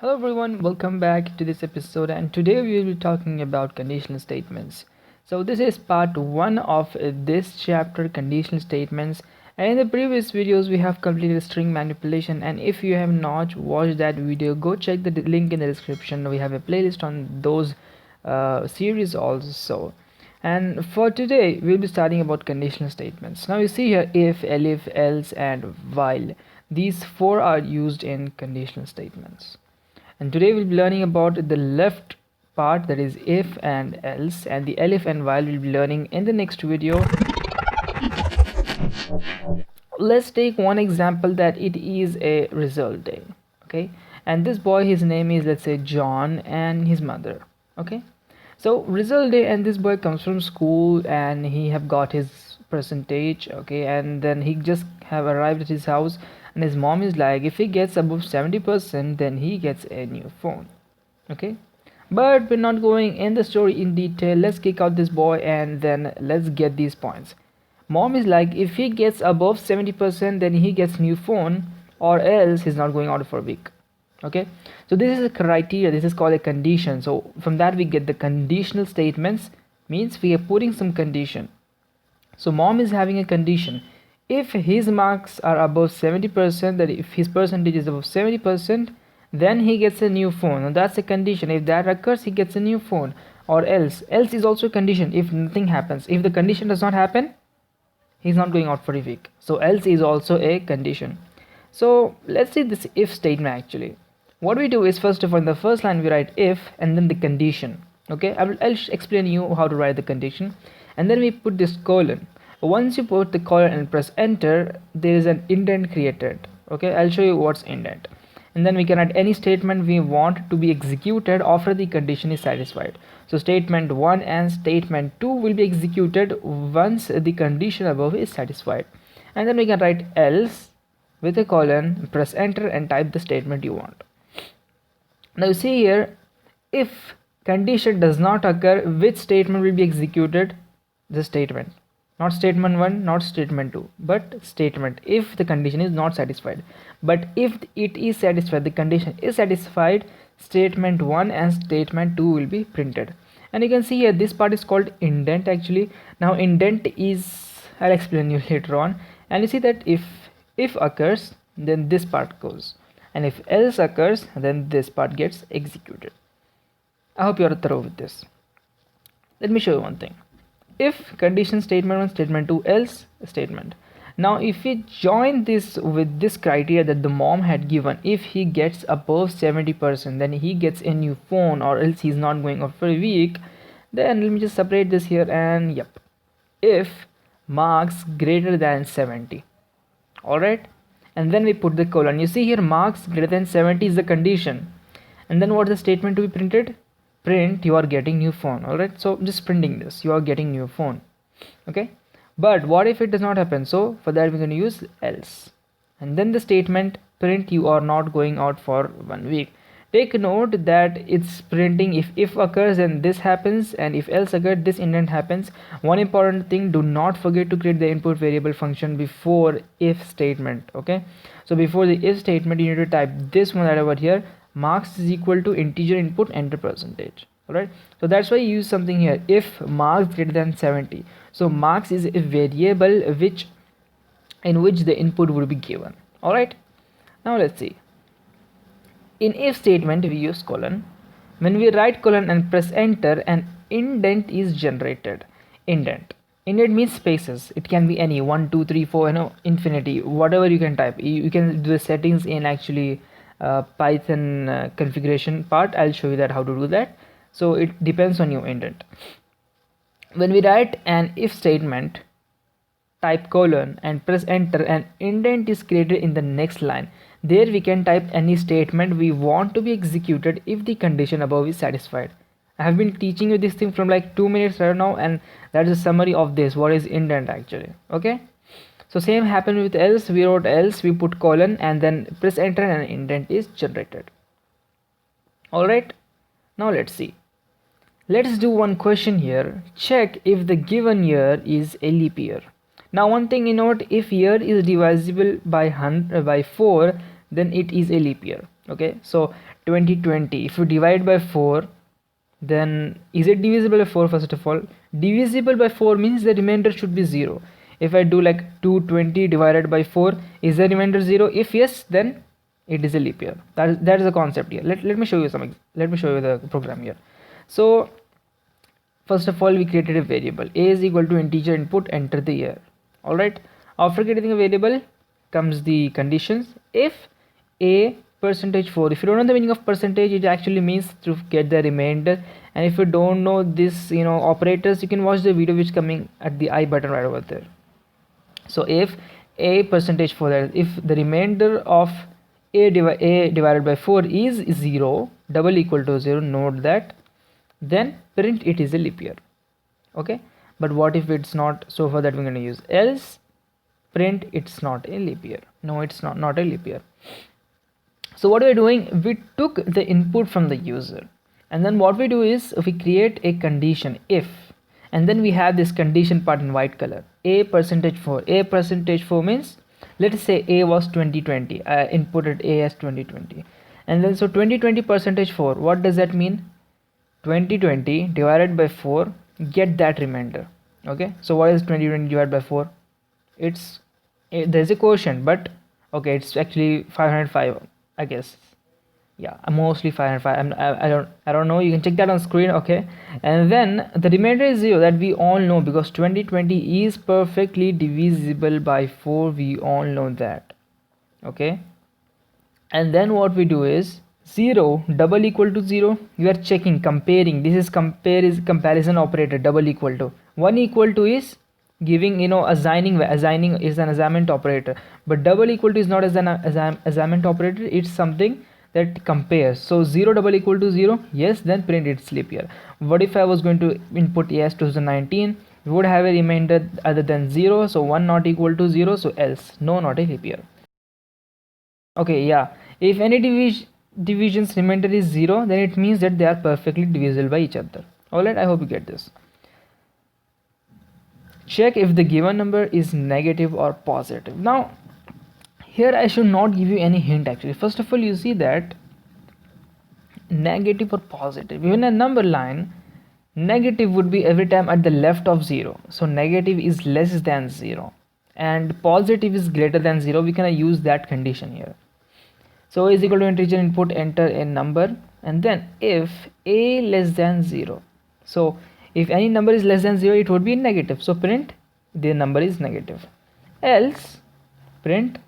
Hello everyone, welcome back to this episode, and today we will be talking about conditional statements. So this is part 1 of this chapter, conditional statements, and in the previous videos we have completed string manipulation, and if you have not watched that video, go check the link in the description. We have a playlist on those series also. And for today we'll be starting about conditional statements. Now you see here if, elif, else and while. These four are used in conditional statements. And today we'll be learning about the left part, that is if and else, and the elif and while we'll be learning in the next video. Let's take one example that it is a result day, okay, and this boy, his name is, let's say, John, and his mother, okay. So result day, and this boy comes from school and he have got his percentage, okay, and then he just have arrived at his house, and his mom is like, if he gets above 70% then he gets a new phone, okay. But we're not going in the story in detail. Let's kick out this boy and then let's get these points. Mom is like, if he gets above 70% then he gets new phone, or else he's not going out for a week, okay. So this is a criteria, this is called a condition. So from that we get the conditional statements, means we are putting some condition. So mom is having a condition, if his marks are above 70%, that if his percentage is above 70%, then he gets a new phone. And that's a condition. If that occurs, he gets a new phone. Or else is also a condition. If nothing happens, if the condition does not happen, he's not going out for a week. So else is also a condition. So let's see this if statement. Actually what we do is, first of all, in the first line we write if and then the condition, okay. I'll explain you how to write the condition, and then we put this colon. Once you put the colon and press enter, there is an indent created, okay. I'll show you what's indent, and then we can write any statement we want to be executed after the condition is satisfied. So statement 1 and statement 2 will be executed once the condition above is satisfied, and then we can write else with a colon, press enter and type the statement you want. Now you see here, if condition does not occur, which statement will be executed? The statement, not statement 1, not statement 2, but statement, if the condition is not satisfied. But if it is satisfied, the condition is satisfied, statement 1 and statement 2 will be printed. And you can see here, this part is called indent actually. Now indent is, I'll explain you later on. And you see that if occurs, then this part goes, and if else occurs, then this part gets executed. I hope you are thorough with this. Let me show you one thing. If condition statement 1, statement 2, else statement. Now if we join this with this criteria that the mom had given, if he gets above 70%, then he gets a new phone, or else he's not going out for a week. Then let me just separate this here, and yep, if marks greater than 70, all right. And then we put the colon. You see here, marks greater than 70 is the condition, and then what is the statement to be printed? Print, you are getting new phone, all right. So just printing this, you are getting new phone, okay. But what if it does not happen? So for that we're going to use else, and then the statement, print, you are not going out for 1 week. Take note that it's printing if occurs and this happens, and if else occurs, this indent happens. One important thing, do not forget to create the input variable function before if statement, okay. So before the if statement you need to type this one right over here, marks is equal to integer input, enter percentage, all right. So that's why you use something here, if marks greater than 70. So marks is a variable in which the input would be given, all right. Now let's see. In if statement we use colon. When we write colon and press enter, an indent is generated. Indent means spaces. It can be any 1 2 3 4, infinity, whatever you can type. You can do the settings in actually Python configuration part. I'll show you that how to do that. So it depends on your indent. When we write an if statement, type colon and press enter, an indent is created in the next line. There we can type any statement we want to be executed if the condition above is satisfied. I have been teaching you this thing from like 2 minutes right now, and that's a summary of this, what is indent actually, okay. So same happened with else. We wrote else, we put colon and then press enter, and an indent is generated, all right. Now let's see. Let's do one question here. Check if the given year is a leap year. Now one thing you note, if year is divisible by 4, then it is a leap year, okay. So 2020. If you divide by 4, then is it divisible by 4? First of all, divisible by 4 means the remainder should be 0. If I do like 220 divided by 4, is the remainder 0? If yes, then it is a leap year. That is the concept here. Let me show you let me show you the program here. So first of all, we created a variable. A is equal to integer input, enter the year. All right, after creating a variable comes the conditions. If a percentage 4, if you don't know the meaning of percentage, it actually means to get the remainder. And if you don't know this operators, you can watch the video which coming at the I button right over there. So if a percentage 4, that if the remainder of a divided by 4 is 0, double equal to 0, note that, then print it is a leap year. Okay, but what if it's not? So for that we're going to use else, print it's not a leap year. No, it's not a leap year. So what we're doing, we took the input from the user, and then what we do is we create a condition if, and then we have this condition part in white color. A percentage 4. A percentage 4 means, let's say a was 2020. I inputted a as 2020, and then so 2020 percentage 4. What does that mean? 2020 divided by 4, get that remainder. Okay, so what is 2020 divided by 4? It's there's a quotient, but okay, it's actually 505, I guess. Yeah, mostly 505. I don't know, you can check that on screen. Okay, and then the remainder is 0, that we all know, because 2020 is perfectly divisible by 4. We all know that. Okay, and then what we do is 0 double equal to 0, you are checking, comparing. This is comparison operator. Double equal to 1 equal to is giving assigning is an assignment operator, but double equal to is not as an assignment operator. It's something that compares. So 0 double equal to 0, yes, then print its leap year. What if I was going to input yes 2019? We would have a remainder other than 0, so 1 not equal to 0, so else, no, not a leap year. Okay, yeah, if any division's remainder is 0, then it means that they are perfectly divisible by each other. Alright, I hope you get this. Check if the given number is negative or positive. Now here I should not give you any hint actually. First of all, you see that negative or positive, even a number line, negative would be every time at the left of 0. So negative is less than 0 and positive is greater than 0. We can use that condition here. So is equal to integer input, enter a number, and then if a less than 0, so if any number is less than 0, it would be negative, so print the number is negative, else print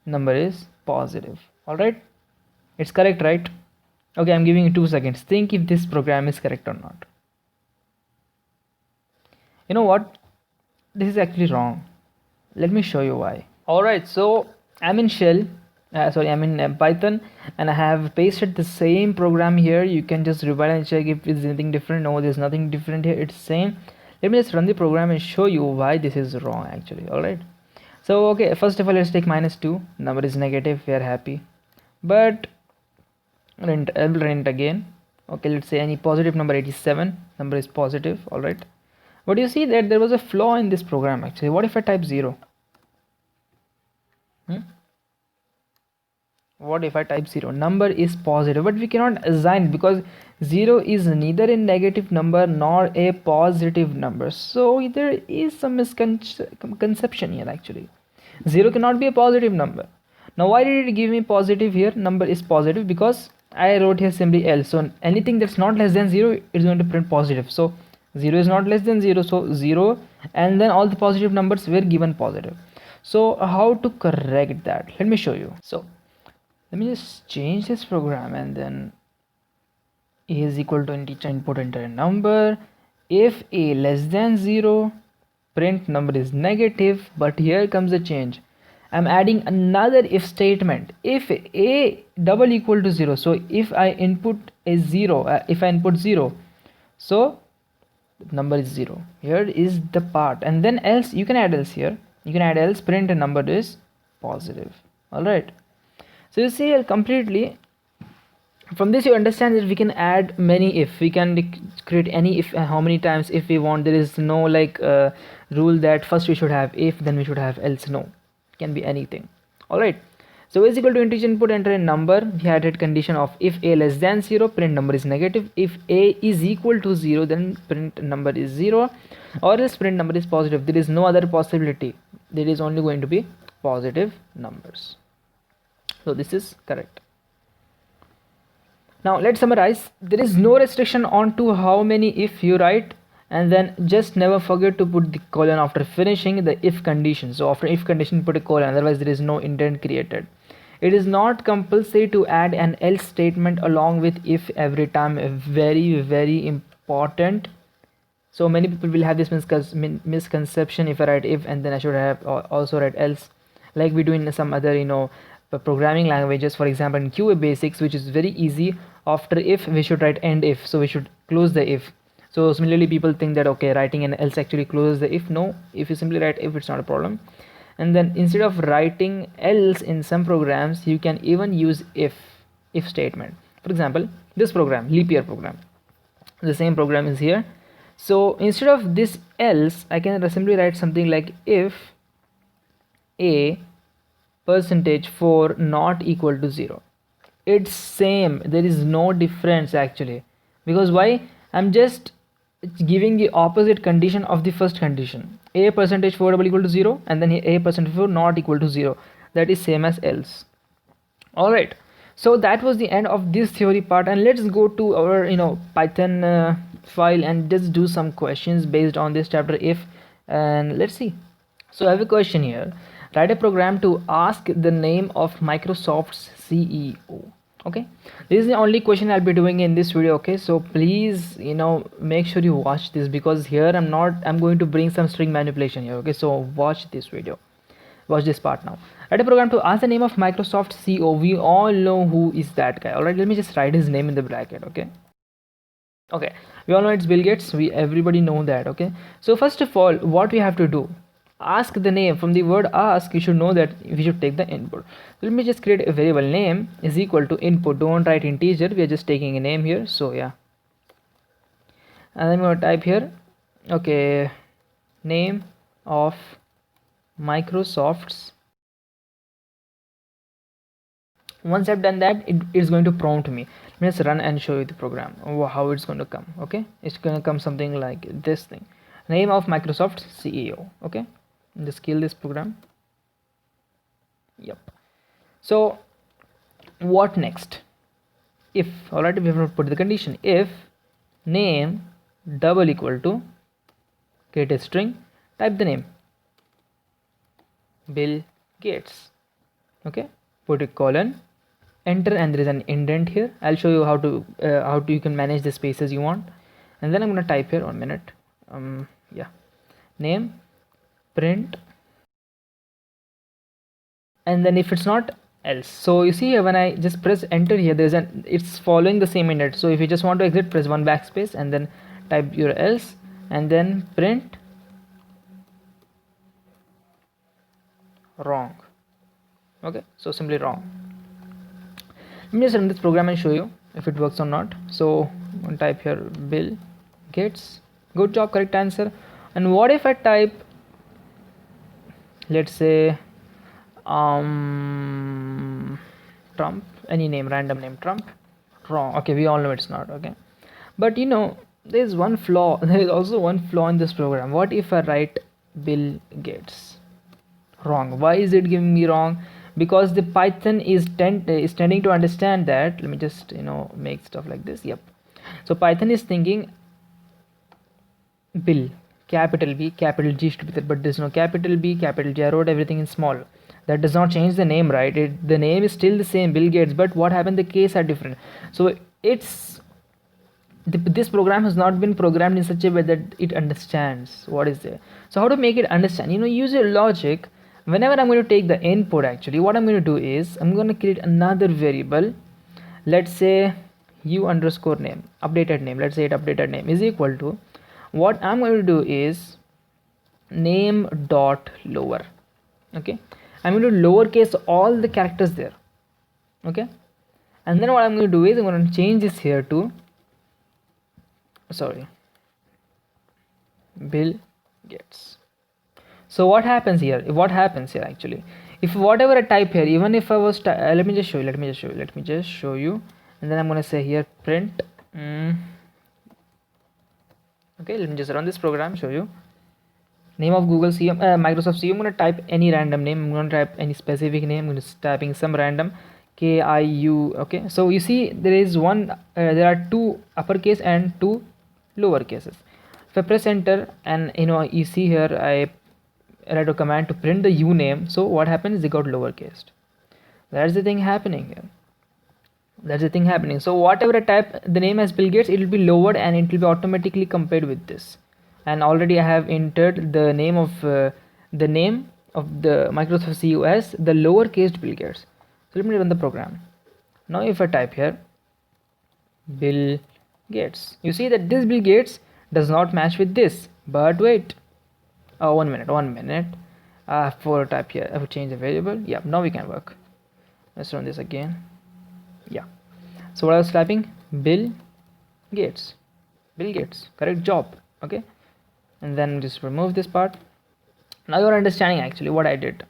number is positive. All right, it's correct, right? Okay, I'm giving you 2 seconds. Think if this program is correct or not. You know what, this is actually wrong. Let me show you why. All right, so I'm in shell, I'm in Python, and I have pasted the same program here. You can just rewind and check if there's anything different. No, there's nothing different here, it's same. Let me just run the program and show you why this is wrong actually. All right, so okay, first of all, let's take -2. Number is negative, we are happy, but I will run it again. Okay, let's say any positive number, 87, number is positive. All right, but you see that there was a flaw in this program actually. What if I type 0? What if I type 0? Number is positive, but we cannot assign because 0 is neither a negative number nor a positive number. So there is some misconception here actually. 0 cannot be a positive number. Now why did it give me positive here? Number is positive because I wrote here simply else. So anything that's not less than 0 is going to print positive. So 0 is not less than 0, so 0, and then all the positive numbers were given positive. So how to correct that? Let me show you. So let me just change this program, and then a is equal to integer input, enter a number. If a less than 0, print number is negative, but here comes the change. I'm adding another if statement. If a double equal to 0, so if I input a 0, if I input 0, so number is 0. Here is the part, and then else, you can add else here. You can add else, print a number is positive. All right, so you see here completely from this you understand that we can add many if. We can create any if, how many times if we want. There is no like rule that first we should have if, then we should have else. No, it can be anything. All right, So is equal to integer input, enter a number. We had a condition of if a less than 0, print number is negative. If a is equal to 0, then print number is 0, or else print number is positive. There is no other possibility. There is only going to be positive numbers. So this is correct. Now let's summarize. There is no restriction on to how many if you write, and then just never forget to put the colon after finishing the if condition. So after if condition put a colon, otherwise there is no indent created. It is not compulsory to add an else statement along with if every time. Very important. So many people will have this misconception: if I write if and then I should have also write else, like we do in some other programming languages. For example, in QA basics, which is very easy, after if we should write end if, so we should close the if. So similarly, people think that okay, writing an else actually closes the if. No, if you simply write if, it's not a problem. And then instead of writing else in some programs, you can even use if statement. For example, this program, leap year program, the same program is here. So instead of this else, I can simply write something like if a %4 not equal to 0. It's same, there is no difference actually. Because why? I'm just giving the opposite condition of the first condition. A %4 double equal to 0, and then a %4 not equal to 0. That is same as else. Alright, so that was the end of this theory part, and let's go to our Python file and just do some questions based on this chapter if, and let's see. So I have a question here. Write a program to ask the name of Microsoft's CEO. Okay, this is the only question I'll be doing in this video. Okay, so please make sure you watch this, because here I'm going to bring some string manipulation here. Okay, so watch this video, watch this part now. Write a program to ask the name of Microsoft CEO. We all know who is that guy. All right, let me just write his name in the bracket. Okay, we all know it's Bill Gates. Everybody know that. Okay, so first of all, what we have to do, ask the name. From the word ask, you should know that we should take the input. So let me just create a variable name is equal to input. Don't write integer, we are just taking a name here. So yeah, and then we're going to type here, okay, name of Microsoft's. Once I've done that, it is going to prompt me. Let's run and show you the program, how it's going to come. Okay, it's going to come something like this thing, name of Microsoft CEO. Okay, just kill this program. Yep. So what next? If, all right, we have to put the condition if name double equal to, create a string, type the name Bill Gates. Okay, put a colon, enter, and there is an indent here. I'll show you how you can manage the spaces you want. And then I'm going to type here, 1 minute, yeah, name, print, and then if it's not, else. So you see here, when I just press enter here, it's following the same indent. So if you just want to exit, press 1 backspace and then type your else, and then print wrong. Okay, so simply wrong. Let me just run this program and show you if it works or not. So I'm going to type here Bill Gates. Good job, correct answer. And what if I type, let's say Trump, any name, random name, Trump? Wrong. Okay, we all know it's not. Okay, but there's one flaw. There is also one flaw in this program. What if I write Bill Gates? Wrong. Why is it giving me wrong? Because the Python is tending to understand that. Let me just make stuff like this. Yep. So Python is thinking Bill, capital B, capital G should be there, but there's no capital B, capital G. I wrote everything in small. That does not change the name, right? The name is still the same, Bill Gates, but what happened, the case are different. So this program has not been programmed in such a way that it understands what is there. So how to make it understand? Use your logic. Whenever I'm going to take the input, actually what I'm going to do is I'm going to create another variable. Let's say u_name, updated name. Let's say updated name is equal to, what I'm going to do is name dot lower. Okay, I'm going to lowercase all the characters there. Okay, and then what I'm going to do is I'm going to change this here to, Bill Gates. So what happens here actually if whatever I type here, even if I was let me just show you, and then I'm gonna say here print. Okay, let me just run this program, show you. Name of Google CM, Microsoft CM. I'm gonna type any random name. I'm gonna type any specific name. I'm just typing some random KIU. Okay, so you see there is one. There are two uppercase and two lower cases. If I press enter, and you see here I write a command to print the U name. So what happens? They got lowercase. That's the thing happening here. So whatever I type the name as Bill Gates, it will be lowered and it will be automatically compared with this. And already I have entered the name of the Microsoft CEO as the lowercase Bill Gates. So let me run the program. Now if I type here Bill Gates, you see that this Bill Gates does not match with this. But wait, 1 minute. For type here, I have to change the variable. Yeah, now we can work. Let's run this again. Yeah, so what I was typing, Bill Gates, correct job. Okay, and then just remove this part. Now you're understanding actually what I did.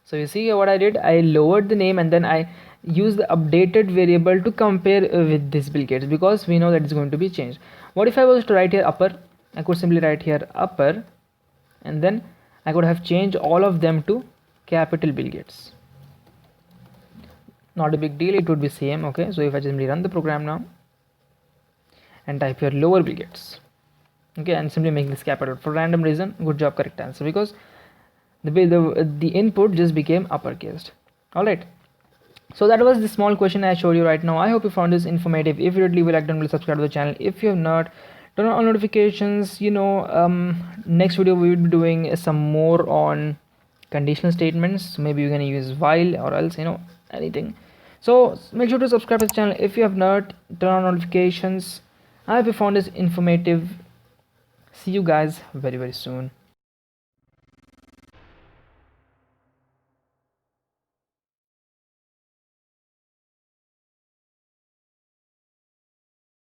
So you see what I did, I lowered the name and then I used the updated variable to compare with this Bill Gates, because we know that it's going to be changed. What if I was to write here upper? I could simply write here upper, and then I could have changed all of them to capital Bill Gates. Not a big deal, it would be same. Okay, so if I simply run the program now and type here lower Bill Gates, okay, and simply make this capital for random reason, good job, correct answer, because the input just became uppercase. All right, so that was the small question I showed you right now. I hope you found this informative. If you did, leave a like, don't subscribe to the channel. If you have not, turn on all notifications. Next video we will be doing some more on conditional statements. Maybe you're gonna use while or else anything. So make sure to subscribe to the channel if you have not. Turn on notifications. I hope you found this informative. See you guys very soon.